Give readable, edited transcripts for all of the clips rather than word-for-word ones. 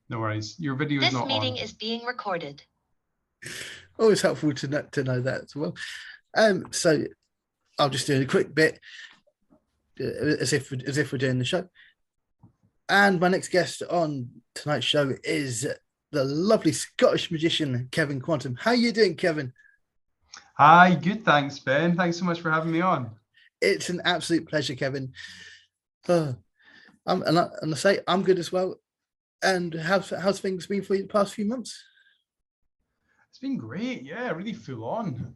No worries. Your video is This not meeting on. is being recorded. Always helpful to know that as well. So I'll just do a quick bit as if we're doing the show. And my next guest on tonight's show is the lovely Scottish magician Kevin Quantum. How are you doing, Kevin? Hi, good. Thanks, Ben. Thanks so much for having me on. It's an absolute pleasure, Kevin. And I say I'm good as well. And how's things been for you the past few months? It's been great. Yeah, really full on.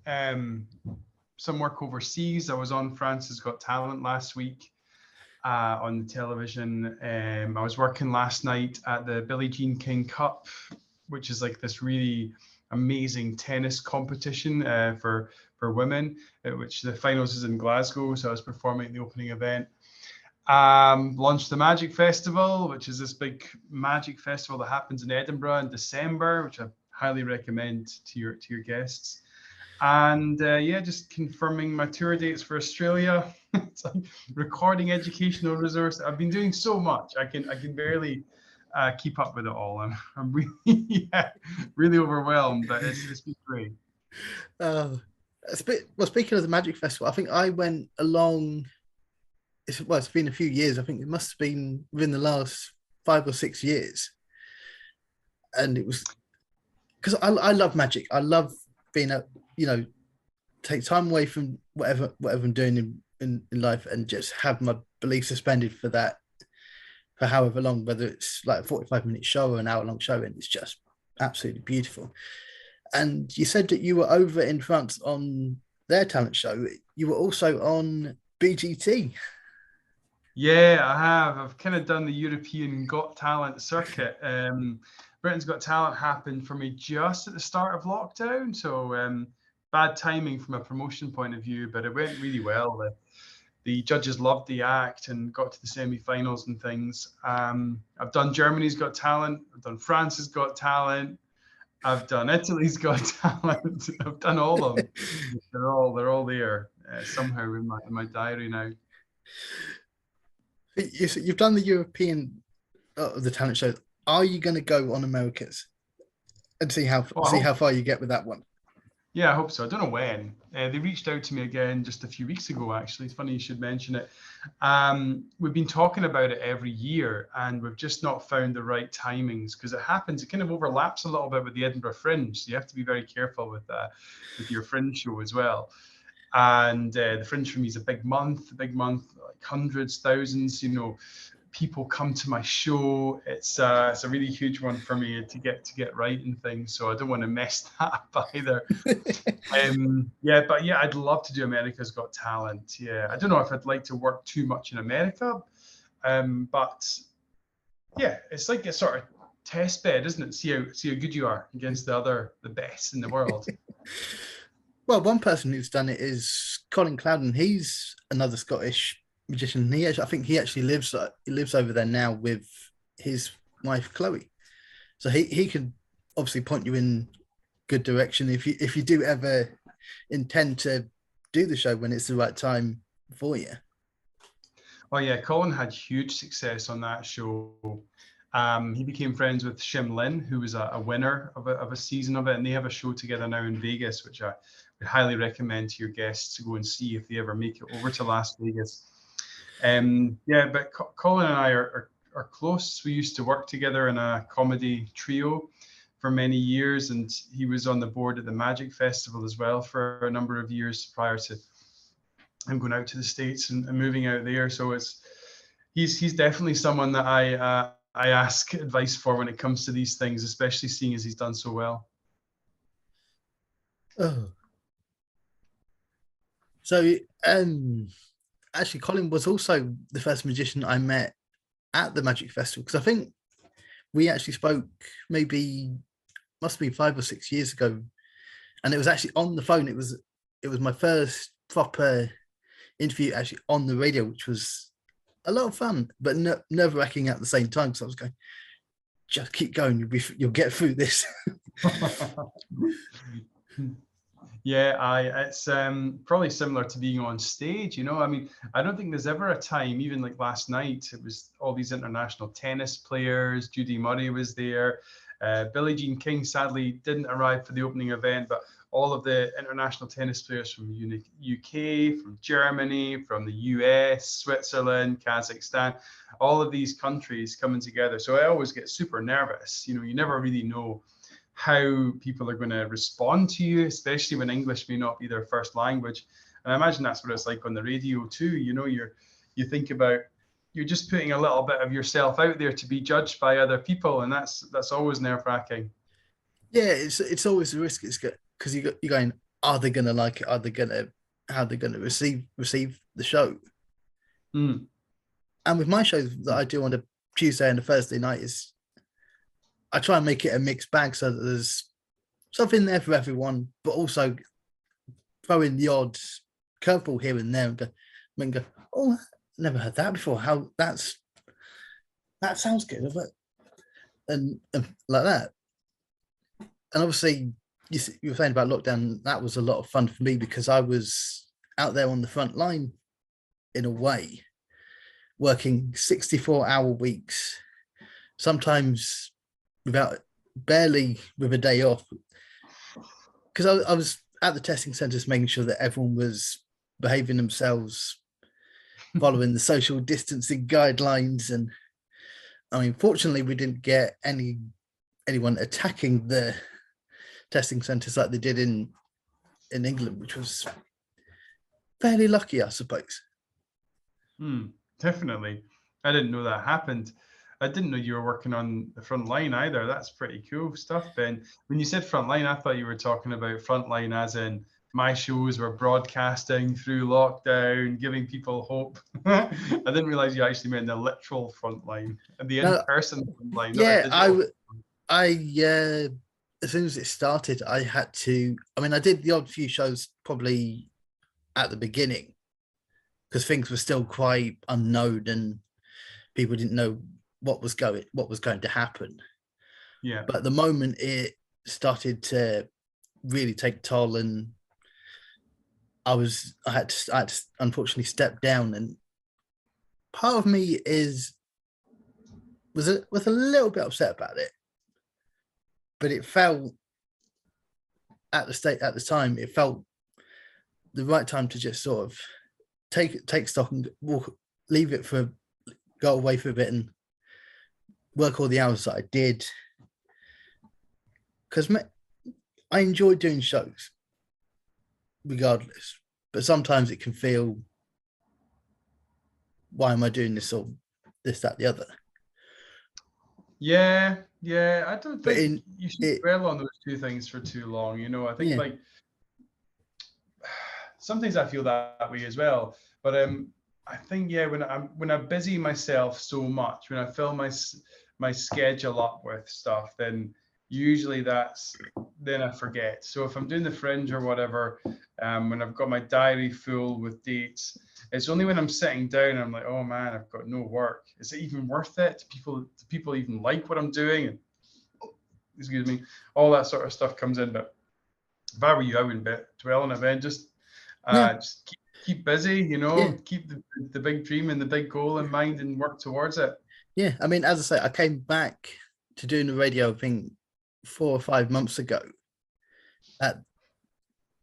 Some work overseas. I was on France's Got Talent last week on the television. I was working last night at the Billie Jean King Cup, which is like this really amazing tennis competition for women, which the finals is in Glasgow. So I was performing at the opening event. Launched the Magic Festival, which is this big magic festival that happens in Edinburgh in December, which I highly recommend to your guests. And just confirming my tour dates for Australia. It's like recording educational resource. I've been doing so much. I can barely keep up with it all. I'm really really overwhelmed, but it's been great. Speaking of the Magic Festival, I think I went along. It's been a few years. I think it must have been within the last 5 or 6 years, and it was because I love magic. I love being take time away from whatever I'm doing in life and just have my belief suspended for that for however long, whether it's like a 45-minute show or an hour-long show, and it's just absolutely beautiful. And you said that you were over in France on their talent show. You were also on BGT. Yeah, I have. I've kind of done the European Got Talent circuit. Britain's Got Talent happened for me just at the start of lockdown, so bad timing from a promotion point of view, but it went really well. The judges loved the act and got to the semi-finals and things. I've done Germany's Got Talent. I've done France's Got Talent. I've done Italy's Got Talent. I've done all of them. They're all there somehow in my diary now. You've done the European the talent show. Are you going to go on America's and see how far you get with that one? Yeah, I hope so. I don't know when. They reached out to me again just a few weeks ago, actually. It's funny you should mention it. We've been talking about it every year, and we've just not found the right timings because it kind of overlaps a little bit with the Edinburgh Fringe. So you have to be very careful with your Fringe show as well. And the Fringe for me is a big month, like hundreds, thousands, people come to my show. It's a really huge one for me to get right and things. So I don't want to mess that up either. I'd love to do America's Got Talent. Yeah, I don't know if I'd like to work too much in America, but yeah, it's like a sort of test bed, isn't it? See how good you are against the best in the world. Well, one person who's done it is Colin Clouden. He's another Scottish magician. I think he actually lives over there now with his wife Chloe. So he can obviously point you in good direction if you do ever intend to do the show when it's the right time for you. Oh yeah, Colin had huge success on that show. He became friends with Shim Lin, who was a winner of a season of it, and they have a show together now in Vegas, which I would highly recommend to your guests to go and see if they ever make it over to Las Vegas. But Colin and I are close. We used to work together in a comedy trio for many years, and he was on the board at the Magic Festival as well for a number of years prior to him going out to the States and moving out there. So he's definitely someone that I ask advice for when it comes to these things, especially seeing as he's done so well. Oh. So, actually, Colin was also the first magician I met at the Magic Festival, because I think we actually spoke must be 5 or 6 years ago, and it was actually on the phone. It was my first proper interview actually on the radio, which was a lot of fun, but nerve-wracking at the same time, because I was going, just keep going, you'll get through this. Yeah, it's probably similar to being on stage, you know. I mean, I don't think there's ever a time, even like last night, it was all these international tennis players. Judy Murray was there. Billie Jean King sadly didn't arrive for the opening event, but all of the international tennis players from UK, from Germany, from the US, Switzerland, Kazakhstan, all of these countries coming together. So I always get super nervous. You know, you never really know how people are going to respond to you, especially when English may not be their first language. And I imagine that's what it's like on the radio too. You know, you think about, you're just putting a little bit of yourself out there to be judged by other people, and that's always nerve wracking. Yeah, it's always a risk. It's good because you're going, are they going to like it? Are they going to how they're going to receive the show? Mm. And with my shows that I do on a Tuesday and a Thursday night is I try and make it a mixed bag so that there's something there for everyone, but also throw in the odd curveball here and there and go, oh, never heard that before. How that sounds good, and like that. And obviously, you were saying about lockdown. That was a lot of fun for me because I was out there on the front line in a way, working 64-hour weeks, sometimes barely with a day off. Because I was at the testing centres making sure that everyone was behaving themselves, following the social distancing guidelines. And I mean, fortunately, we didn't get anyone attacking the testing centres like they did in England, which was fairly lucky, I suppose. Definitely. I didn't know that happened. I didn't know you were working on the front line either. That's pretty cool stuff, Ben. When you said front line, I thought you were talking about front line as in my shows were broadcasting through lockdown, giving people hope. I didn't realize you actually meant the literal front line and the in-person front line, not a Yeah, digital. as soon as it started, I had to. I mean, I did the odd few shows probably at the beginning because things were still quite unknown and people didn't know what was going to happen. Yeah. But the moment it started to really take toll, and I had to unfortunately step down, and part of me was a little bit upset about it, but it felt at the time it felt the right time to just sort of take stock and go away for a bit and work all the hours that I did, because I enjoy doing shows regardless, but sometimes it can feel, why am I doing this, or this, that, the other? Yeah, I don't think you should dwell on those two things for too long. You know, I think like sometimes I feel that way as well. But I think when I busy myself so much, when I fill my schedule up with stuff, then usually then I forget. So if I'm doing the Fringe or whatever, when I've got my diary full with dates, it's only when I'm sitting down and I'm like, oh man, I've got no work. Is it even worth it? Do people even like what I'm doing? And excuse me, all that sort of stuff comes in. But if I were you, I wouldn't dwell on it, man. Just keep busy, you know, keep the big dream and the big goal in mind and work towards it. Yeah, I mean, as I say, I came back to doing the radio thing 4 or 5 months ago.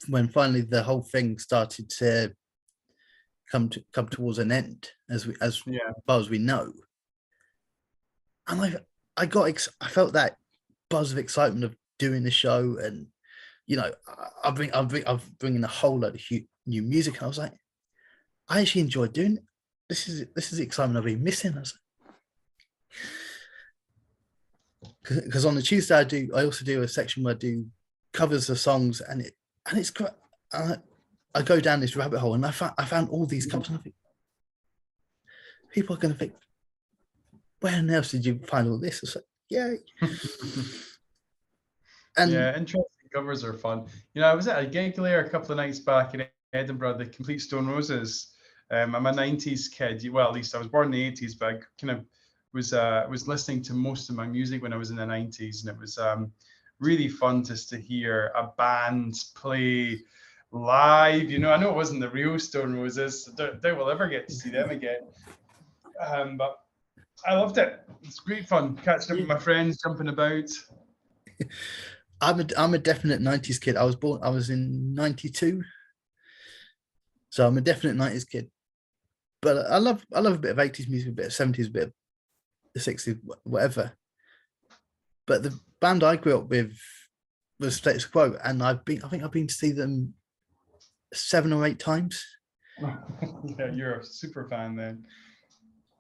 When finally the whole thing started to come towards an end, as far as we know, and I felt that buzz of excitement of doing the show, and you know, I'm bringing a whole lot of new music, and I was like, I actually enjoy doing it. This is the excitement I've been missing. Because on the Tuesday I also do a section where I do covers of songs, and it's great. I go down this rabbit hole, and I found all these covers, and I think people are going to think, where else did you find all this? It's like, yay. And yeah, interesting covers are fun. You know, I was at a gig there a couple of nights back in Edinburgh, the Complete Stone Roses. I'm a 90s kid. Well, at least I was born in the 80s, but I kind of was listening to most of my music when I was in the 90s, and it was really fun just to hear a band play live. You know, I know it wasn't the real Stone Roses. So don't we'll ever get to see them again. But I loved it. It's great fun catching up with my friends, jumping about. I'm a definite 90s kid. I was in 92. So I'm a definite 90s kid. But I love a bit of 80s music, a bit of 70s, a bit of the 60s, whatever. But the band I grew up with was Status Quo, and I think I've been to see them 7 or 8 times. Yeah, you're a super fan then.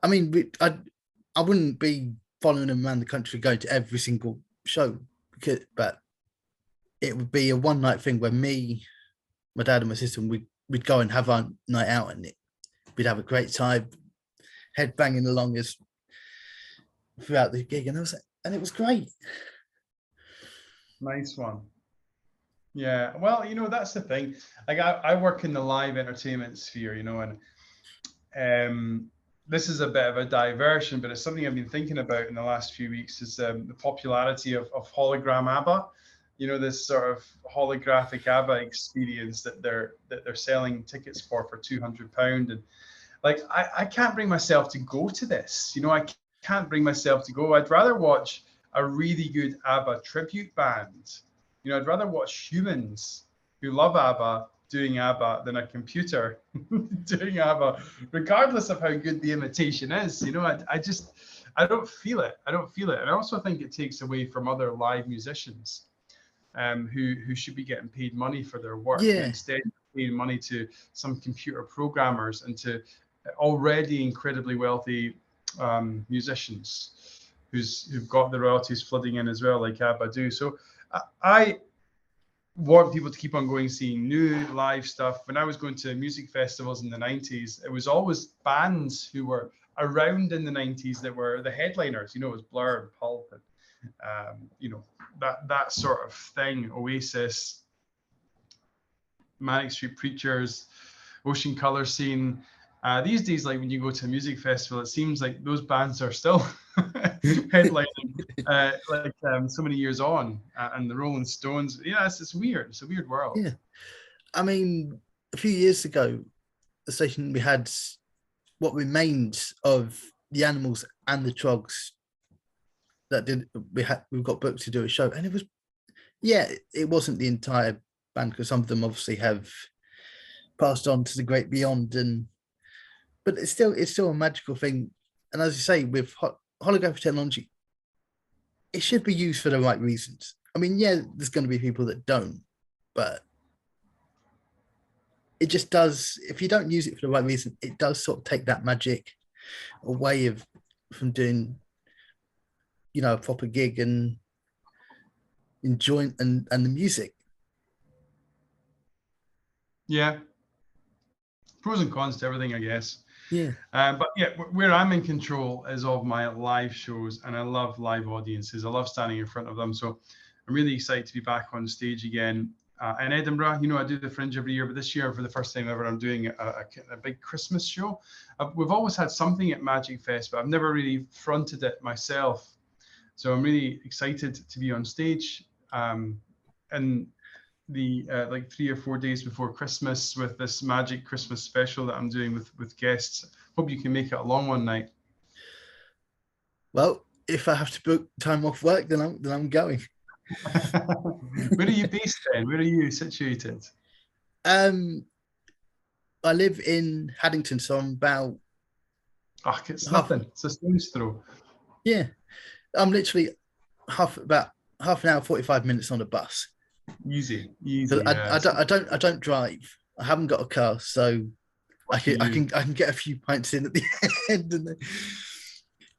I mean, I wouldn't be following them around the country going to every single show, but it would be a one night thing where me, my dad, and my sister we'd go and have our night out, and we'd have a great time, head banging along as throughout the gig, and it was great. Nice one. Yeah, well, you know, that's the thing. Like I work in the live entertainment sphere, you know, and this is a bit of a diversion, but it's something I've been thinking about in the last few weeks is the popularity of hologram ABBA. You know, this sort of holographic ABBA experience that they're selling tickets for £200, and like I can't bring myself to go to this. You know, I can't bring myself to go. I'd rather watch a really good ABBA tribute band. You know, I'd rather watch humans who love ABBA doing ABBA than a computer doing ABBA, regardless of how good the imitation is. You know, I don't feel it. I don't feel it. And I also think it takes away from other live musicians who should be getting paid money for their work. Yeah. Instead of paying money to some computer programmers and to already incredibly wealthy musicians who've got the royalties flooding in as well, like ABBA do. So I want people to keep on going, seeing new live stuff. When I was going to music festivals in the 90s, it was always bands who were around in the 90s that were the headliners. You know, it was Blur and Pulp and you know, that sort of thing. Oasis, Manic Street Preachers, Ocean Colour Scene. These days, like when you go to a music festival, it seems like those bands are still headlining so many years on, and the Rolling Stones. Yeah, it's weird. It's a weird world. Yeah, I mean, a few years ago, the station we had what remains of the Animals and the Trogs we got booked to do a show, and it wasn't the entire band because some of them obviously have passed on to the great beyond, but it's still a magical thing. And as you say, with holographic technology, it should be used for the right reasons. I mean, yeah, there's going to be people that don't, but it just does. If you don't use it for the right reason, it does sort of take that magic away from doing, you know, a proper gig and enjoying and the music. Yeah, pros and cons to everything, I guess. Yeah. But yeah, where I'm in control is of my live shows, and I love live audiences. I love standing in front of them. So I'm really excited to be back on stage again in Edinburgh. You know, I do the Fringe every year, but this year, for the first time ever, I'm doing a big Christmas show. We've always had something at Magic Fest, but I've never really fronted it myself. So I'm really excited to be on stage. And the like 3 or 4 days before Christmas with this Magic Christmas special that I'm doing with guests. Hope you can make it a long one night. Well, if I have to book time off work, then I'm going. Where are you based then? Where are you situated? I live in Haddington, so I'm about. Oh, it's nothing. It's a stone's throw. Yeah, I'm literally about half an hour, 45 minutes on a bus. Easy. I don't drive. I haven't got a car, so I can get a few pints in at the end, and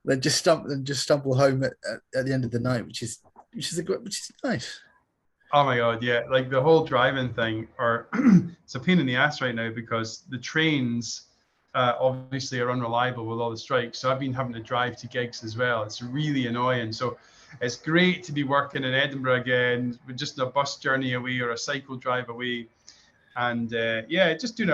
then just stumble home at the end of the night, which is nice. Oh my god, yeah! Like the whole driving thing, it's a pain in the ass right now because the trains obviously are unreliable with all the strikes. So I've been having to drive to gigs as well. It's really annoying. So it's great to be working in Edinburgh again, with just a bus journey away or a cycle drive away, and just doing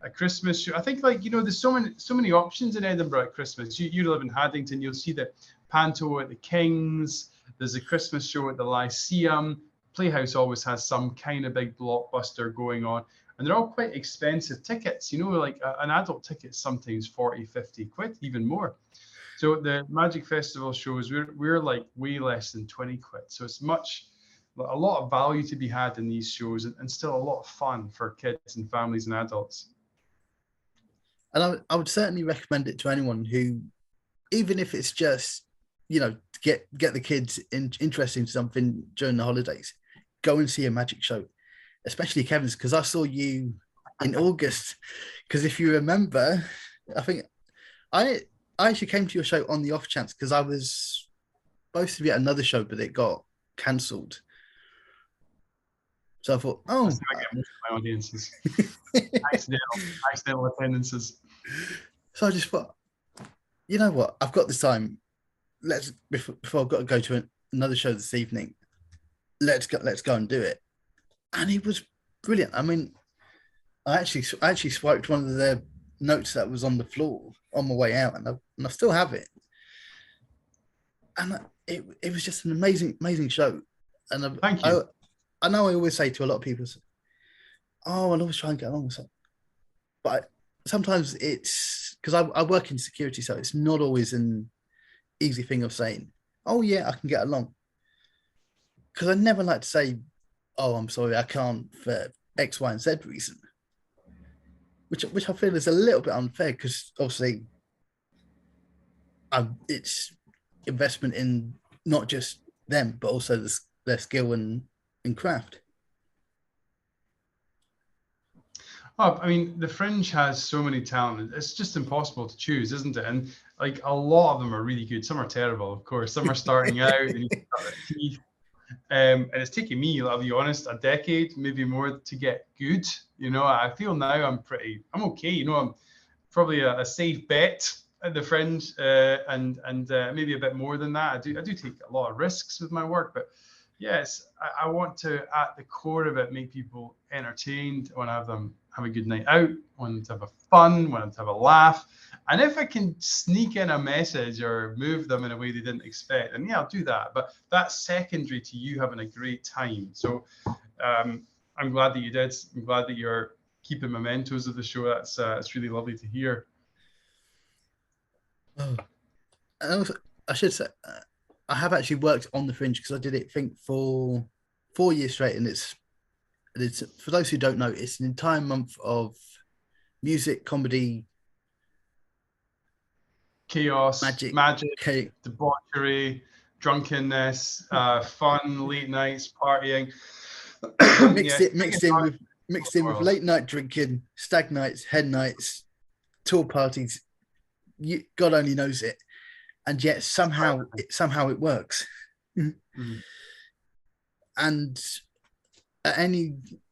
a Christmas show. I think, like, you know, there's so many options in Edinburgh at Christmas. You live in Haddington, you'll see the Panto at the King's. There's a Christmas show at the Lyceum. Playhouse always has some kind of big blockbuster going on. And they're all quite expensive tickets. Like an adult ticket sometimes 40, 50 quid, even more. So the Magic Festival shows, we're like way less than 20 quid. So it's a lot of value to be had in these shows, and still a lot of fun for kids and families and adults. And I would certainly recommend it to anyone who, even if it's just, to get the kids interested in something during the holidays, go and see a magic show, especially Kevin's, because I saw you in August. Because if you remember, I think I actually came to your show on the off chance because I was supposed to be at another show, but it got cancelled. So I thought, I get my audiences. accidental attendances. So I just thought, you know what? I've got this time. Before I've got to go to another show this evening, let's go and do it. And it was brilliant. I mean, I actually swiped one of the notes that was on the floor on my way out, and I still have it. And it was just an amazing show. And Thank you. I know I always say to a lot of people, "Oh, I always try and get along with something," but sometimes it's because I work in security, so it's not always an easy thing of saying, "Oh yeah, I can get along," because I never like to say, "Oh, I'm sorry, I can't for X, Y, and Z reason," which I feel is a little bit unfair because obviously, it's investment in not just them but also their skill and craft. Oh, I mean, the Fringe has so many talent. It's just impossible to choose, isn't it? And like a lot of them are really good. Some are terrible, of course. Some are starting out and you cut their teeth. And it's taken me, I'll be honest, a decade, maybe more, to get good. I feel now I'm okay. I'm probably a safe bet at the Fringe, and maybe a bit more than that. I do take a lot of risks with my work, but yes, I want to, at the core of it, make people entertained. I want to have them have a good night out, want them to have a fun, want them to have a laugh. And if I can sneak in a message or move them in a way they didn't expect, and I'll do that. But that's secondary to you having a great time. So I'm glad that you did. I'm glad that you're keeping mementos of the show. That's it's really lovely to hear. Oh. And also, I should say, I have actually worked on the Fringe because I did it, I think, for 4 years straight, and it's for those who don't know, it's an entire month of music, comedy, chaos, magic, debauchery, drunkenness, fun, late nights, partying. mixed in with late night drinking, stag nights, hen nights, tour parties. God only knows it, and yet somehow it works. Mm-hmm. And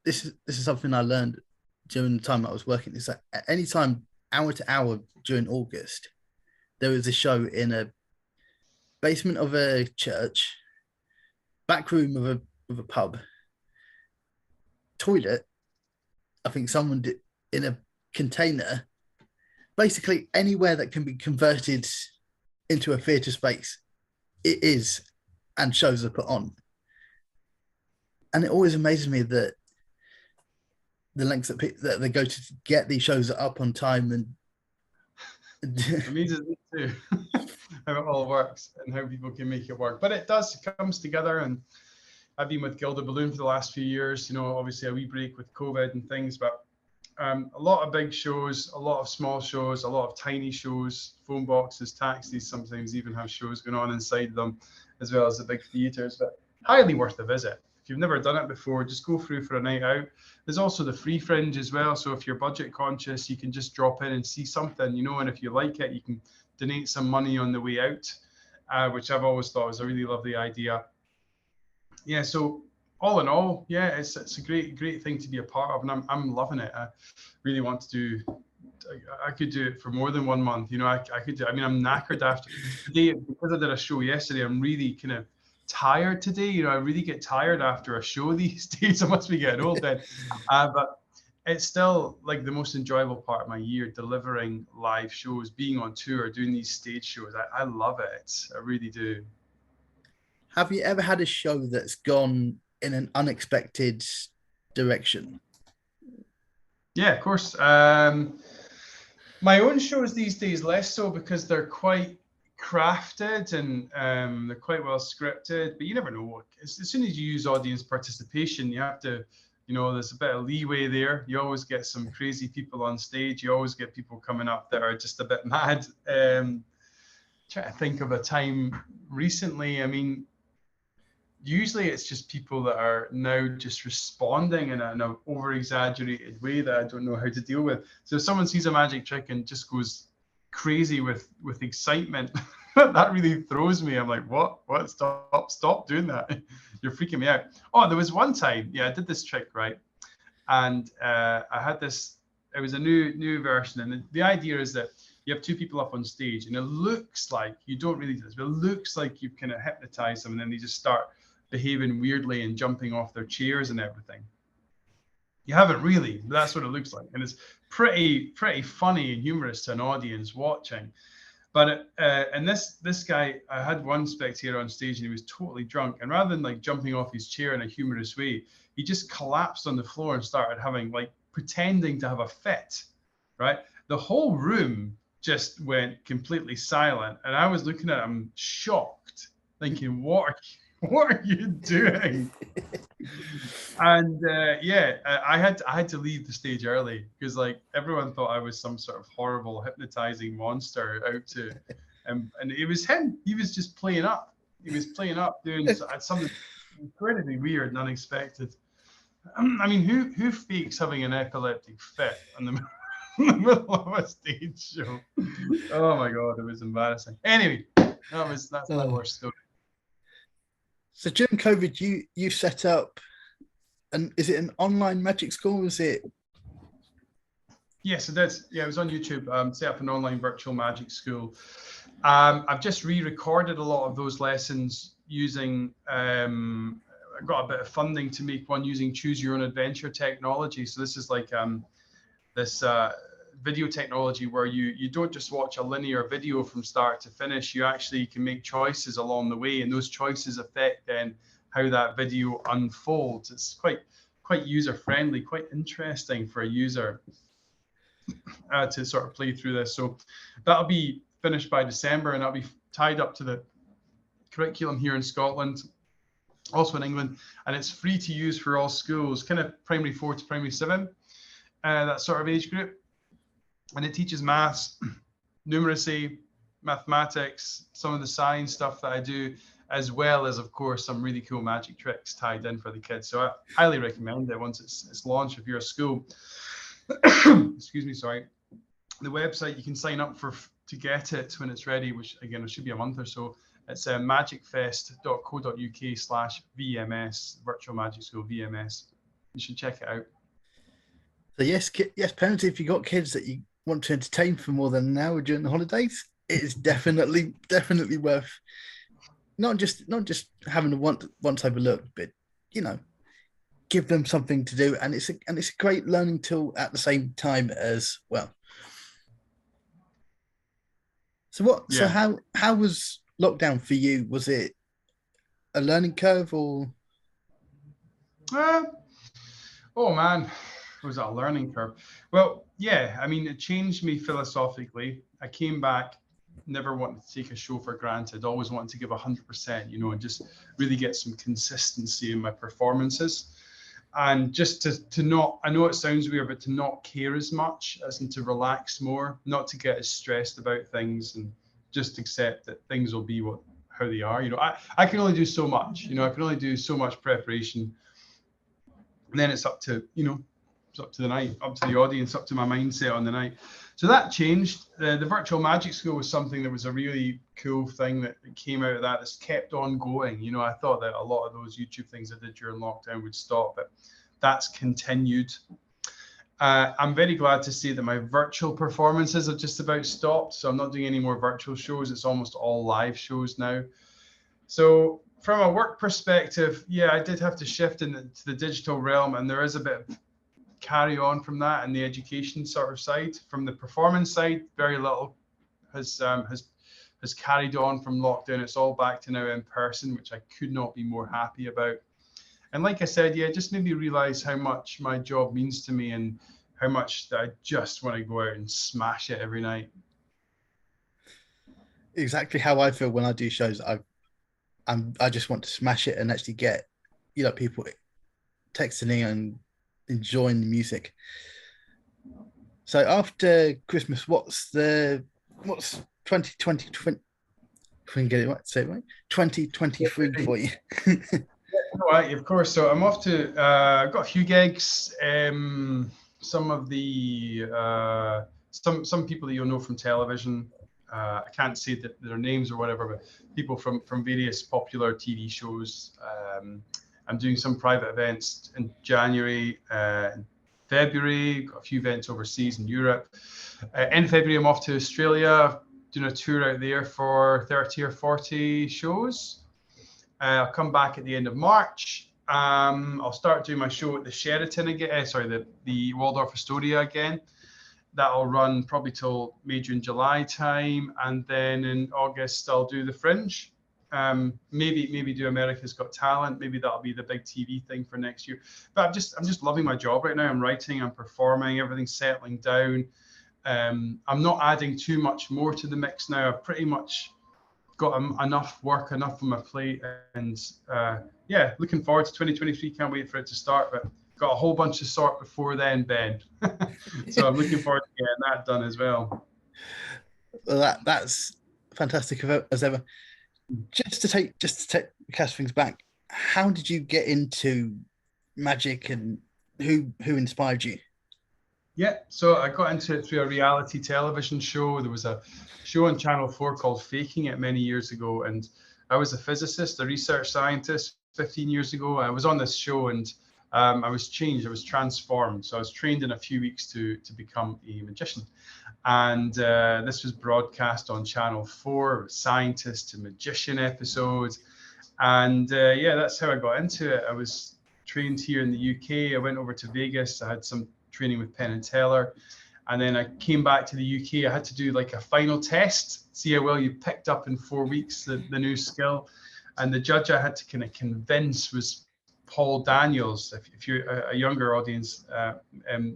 this is something I learned during the time I was working. Is that at any time, hour to hour during August, there was a show in a basement of a church, back room of a pub, toilet. I think someone did in a container. Basically, anywhere that can be converted into a theatre space, it is, and shows are put on. And it always amazes me that the lengths that they go to get these shows up on time, and amazes me too how it all works and how people can make it work. But it comes together, and I've been with Gilded Balloon for the last few years. Obviously a wee break with COVID and things, but a lot of big shows, a lot of small shows, a lot of tiny shows, phone boxes, taxis, sometimes even have shows going on inside them, as well as the big theatres. But highly worth a visit. If you've never done it before, just go through for a night out. There's also the free Fringe as well. So if you're budget conscious, you can just drop in and see something, and if you like it, you can donate some money on the way out, which I've always thought was a really lovely idea. Yeah, so all in all, yeah, it's a great thing to be a part of, and I'm loving it. I really want to do. I could do it for more than 1 month. I could do. I mean, I'm knackered after today because I did a show yesterday. I'm really kind of tired today. I really get tired after a show these days. I must be getting old then. But it's still like the most enjoyable part of my year, delivering live shows, being on tour, doing these stage shows. I love it. I really do. Have you ever had a show that's gone in an unexpected direction? Yeah, of course. My own shows these days less so because they're quite crafted and they're quite well scripted. But you never know. As soon as you use audience participation, you have to, there's a bit of leeway there. You always get some crazy people on stage. You always get people coming up that are just a bit mad. Trying to think of a time recently. I mean, usually it's just people that are now just responding in an over exaggerated way that I don't know how to deal with. So if someone sees a magic trick and just goes crazy with excitement, that really throws me. I'm like, what? Stop doing that. You're freaking me out. Oh, there was one time, I did this trick, right? And I had this, it was a new version. And the idea is that you have two people up on stage and it looks like, you don't really do this, but it looks like you've kind of hypnotized them and then they just start behaving weirdly and jumping off their chairs and everything. You haven't really, but that's what it looks like. And it's pretty funny and humorous to an audience watching. But and this guy, I had one spectator on stage and he was totally drunk. And rather than like jumping off his chair in a humorous way, he just collapsed on the floor and started having like pretending to have a fit, right? The whole room just went completely silent. And I was looking at him shocked, thinking, what are you doing? And I had to leave the stage early because like everyone thought I was some sort of horrible hypnotizing monster out to, and it was him. He was just playing up. He was playing up, doing something incredibly weird and unexpected. I mean, who fakes having an epileptic fit in the middle of a stage show? Oh my god, it was embarrassing. Anyway, that's my worst story. So during COVID, you set up, and is it an online magic school? Is it? Yes, it did. Yeah, it was on YouTube. Set up an online virtual magic school. I've just re-recorded a lot of those lessons using. I got a bit of funding to make one using Choose Your Own Adventure technology. So this is like this video technology where you don't just watch a linear video from start to finish. You actually can make choices along the way, and those choices affect then how that video unfolds. It's quite user friendly, quite interesting for a user to sort of play through this. So that'll be finished by December, and that'll be tied up to the curriculum here in Scotland, also in England, and it's free to use for all schools, kind of primary 4 to primary 7, that sort of age group. And it teaches maths, numeracy, mathematics, some of the science stuff that I do, as well as, of course, some really cool magic tricks tied in for the kids. So I highly recommend it once it's launched. If you're a school, excuse me, sorry. The website you can sign up to get it when it's ready, which again, it should be a month or so. It's magicfest.co.uk/VMS, Virtual Magic School VMS. You should check it out. So yes, parents, if you got kids that you want to entertain for more than an hour during the holidays, it is definitely worth not just having a one type of look, but give them something to do, and it's a great learning tool at the same time as well. So what? Yeah. So how was lockdown for you? Was it a learning curve or? Oh man. Was that a learning curve? Well, yeah, I mean, it changed me philosophically. I came back, never wanted to take a show for granted, always wanted to give 100%, and just really get some consistency in my performances. And just to not, I know it sounds weird, but to not care as much, as in to relax more, not to get as stressed about things and just accept that things will be how they are. I can only do so much, I can only do so much preparation. And then it's up to, it's up to the night, up to the audience, up to my mindset on the night. So that changed. The virtual magic school was something that was a really cool thing that came out of that. That's kept on going. I thought that a lot of those YouTube things I did during lockdown would stop, but that's continued. I'm very glad to see that my virtual performances have just about stopped. So I'm not doing any more virtual shows. It's almost all live shows now. So from a work perspective, yeah, I did have to shift into the digital realm, and there is a bit of carry on from that and the education sort of side. From the performance side, very little has has carried on from lockdown. It's all back to now in person, which I could not be more happy about. And like I said, yeah, just made me realize how much my job means to me and how much that I just want to go out and smash it every night. Exactly how I feel when I do shows. I just want to smash it and actually get, people texting in and enjoying the music. So after Christmas, what's 2020, if we can get it right, say it right, 2023 for you? Right, of course. So I'm off to. I've got a few gigs. Some of the some people that you'll know from television. I can't say their names or whatever, but people from various popular TV shows. I'm doing some private events in January, February. Got a few events overseas in Europe. In February, I'm off to Australia, doing a tour out there for 30 or 40 shows. I'll come back at the end of March. I'll start doing my show at the Sheraton again. The Waldorf Astoria again. That'll run probably till May, June, July time, and then in August I'll do the Fringe. Maybe do America's Got Talent. Maybe that'll be the big TV thing for next year. But I'm just loving my job right now. I'm writing, I'm performing, everything's settling down. I'm not adding too much more to the mix now. I've pretty much got enough work, enough on my plate, and looking forward to 2023. Can't wait for it to start, but got a whole bunch to sort before then, Ben. So I'm looking forward to getting that done as well. Well, that's fantastic as ever. Just to cast things back, how did you get into magic, and who inspired you? Yeah, so I got into it through a reality television show. There was a show on Channel 4 called Faking It many years ago, and I was a physicist, a research scientist 15 years ago. I was on this show, and I was changed, I was transformed. So I was trained in a few weeks to become a magician. And this was broadcast on Channel 4, scientist to magician episodes. And that's how I got into it. I was trained here in the UK. I went over to Vegas. I had some training with Penn and Teller. And then I came back to the UK. I had to do like a final test, see how well you picked up in 4 weeks the new skill. And the judge I had to kind of convince was Paul Daniels. If you're a younger audience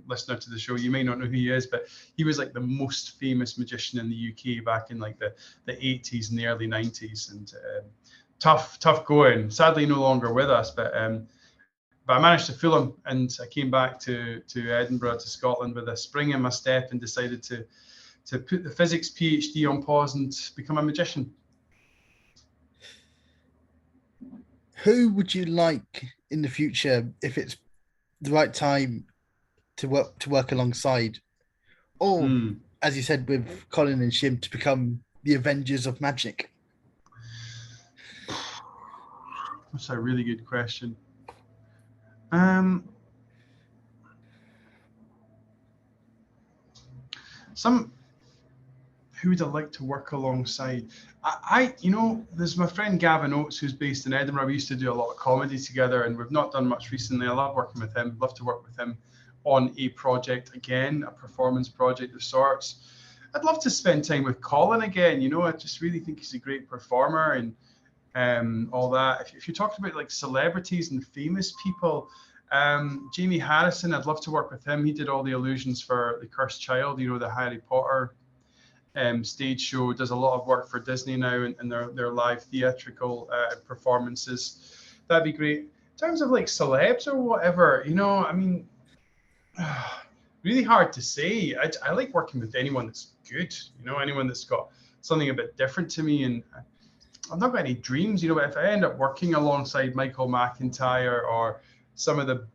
listener to the show, you may not know who he is, but he was like the most famous magician in the UK back in like the 80s and the early 90s. And tough going. Sadly, no longer with us, but I managed to fool him, and I came back to Edinburgh, to Scotland, with a spring in my step, and decided to put the physics PhD on pause and become a magician. Who would you like in the future, if it's the right time, to work alongside, or as you said with Colin and Shim, to become the Avengers of magic? That's a really good question. Who would I like to work alongside? There's my friend Gavin Oates, who's based in Edinburgh. We used to do a lot of comedy together, and we've not done much recently. I love working with him. Love to work with him on a project again, a performance project of sorts. I'd love to spend time with Colin again. I just really think he's a great performer, and all that. If you're talking about like celebrities and famous people, Jamie Harrison, I'd love to work with him. He did all the illusions for The Cursed Child, the Harry Potter stage show. Does a lot of work for Disney now and their live theatrical performances. That'd be great. In terms of like celebs or whatever, really hard to say. I like working with anyone that's good, anyone that's got something a bit different to me. And I've not got any dreams, but if I end up working alongside Michael McIntyre or some of the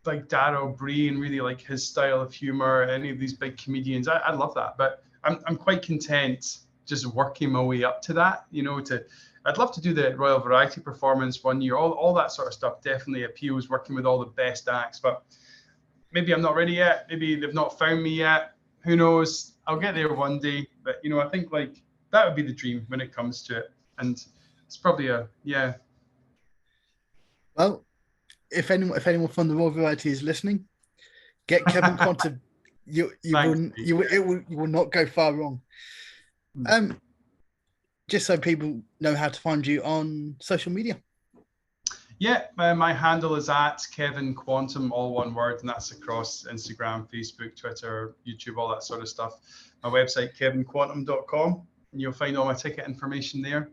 like Dara O'Brien, really like his style of humor, any of these big comedians, I love that. But I'm quite content just working my way up to that, I'd love to do the Royal Variety Performance one year. All that sort of stuff definitely appeals, working with all the best acts, but maybe I'm not ready yet. Maybe they've not found me yet. Who knows? I'll get there one day. But, I think like that would be the dream when it comes to it. And it's probably Well, if anyone from the Royal Variety is listening, get Kevin Conter. You will not go far wrong. just so people know how to find you on social media. Yeah, my handle is at Kevin Quantum, all one word, and that's across Instagram, Facebook, Twitter, YouTube, all that sort of stuff. My website, kevinquantum.com, and you'll find all my ticket information there.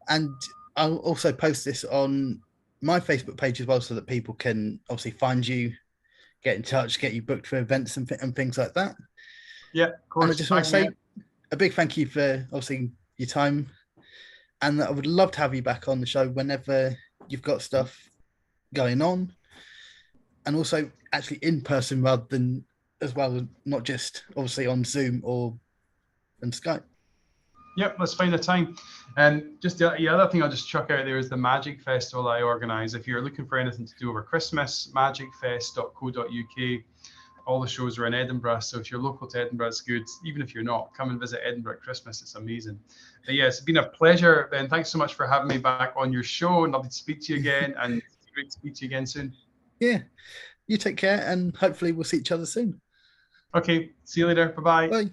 And I'll also post this on my Facebook page as well, so that people can obviously find you, get in touch, get you booked for events and things like that. Yeah, of course. And I just want to say a big thank you for obviously your time. And I would love to have you back on the show whenever you've got stuff going on. And also actually in person rather than as well, not just obviously on Zoom or on Skype. Yep, let's find a time. And just the other thing I'll just chuck out there is the Magic Festival I organise. If you're looking for anything to do over Christmas, magicfest.co.uk. All the shows are in Edinburgh, so if you're local to Edinburgh, it's good. Even if you're not, come and visit Edinburgh at Christmas. It's amazing. But yeah, it's been a pleasure, Ben. Thanks so much for having me back on your show. Lovely to speak to you again, and great to speak to you again soon. Yeah, you take care, and hopefully we'll see each other soon. Okay, see you later. Bye-bye. Bye.